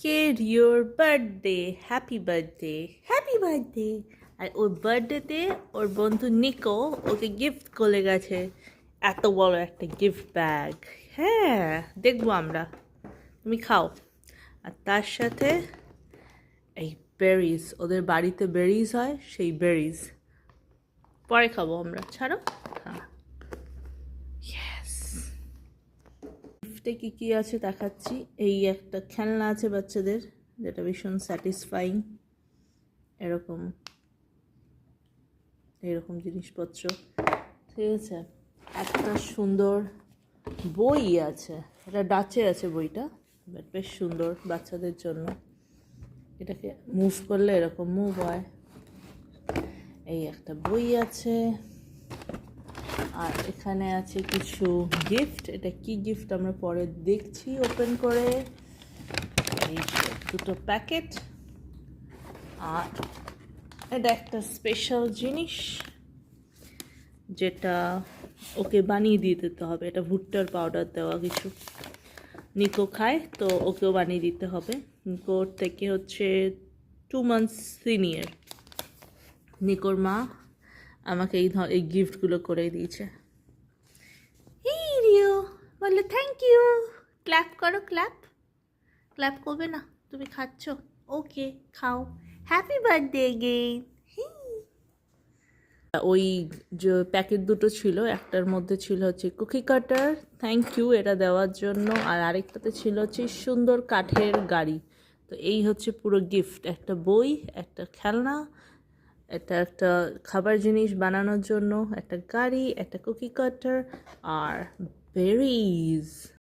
আজকে রিওর birthday, happy birthday, happy birthday. আর ওর বার্থডেতে ওর বন্ধু নিকো ওকে গিফট করে গেছে এত বড় একটা গিফট ব্যাগ। হ্যাঁ, দেখবো আমরা, তুমি খাও। আর তার সাথে এই বেরিজ, ওদের বাড়িতে বেরিজ হয়, সেই বেরিজ পরে খাবো আমরা, ছাড়ো। হ্যাঁ, গিফটে কী কী আছে দেখাচ্ছি। এই একটা খেলনা আছে বাচ্চাদের, যেটা ভীষণ স্যাটিসফাইং। এরকম এরকম জিনিসপত্র, ঠিক আছে। একটা সুন্দর বই আছে, এটা ডাচে আছে বইটা, বাট বেশ সুন্দর বাচ্চাদের জন্য। এটাকে মুভ করলে এরকম মুভ হয়। এই একটা বই আছে, আর এখানে আছে কিছু গিফট। এটা কি গিফট আমরা পরে দেখছি ওপেন করে। এই দুটো প্যাকেট, আর এটা একটা স্পেশাল জিনিস যেটা ওকে বানিয়ে দিয়ে দিতে হবে। এটা ভুট্টার পাউডার দেওয়া কিছু, নিকো খায় তো ওকেও বানিয়ে দিতে হবে। নিকোর থেকে হচ্ছে 2 months সিনিয়র। নিকোর মা আমাকে এই গিফটগুলো করে দিয়েছে। এই রিও বলে থ্যাংক ইউ, ক্ল্যাপ করো, ক্ল্যাপ ক্ল্যাপ করবে না, তুমি খাচ্ছ, ওকে খাও, হ্যাপি বার্থডে এগেইন। ওই যে প্যাকেট দুটো ছিল, একটার মধ্যে ছিল হচ্ছে কুকি কাটার, থ্যাংক ইউ এটা দেওয়ার জন্য, আর আরেকটাতে ছিল হচ্ছে সুন্দর কাঠের গাড়ি। তো এই হচ্ছে পুরো গিফট, একটা বই, একটা খেলনা, এটা একটা খাবার জিনিস বানানোর জন্য, একটা গাড়ি, একটা কুকি কাটার, আর বেরিজ।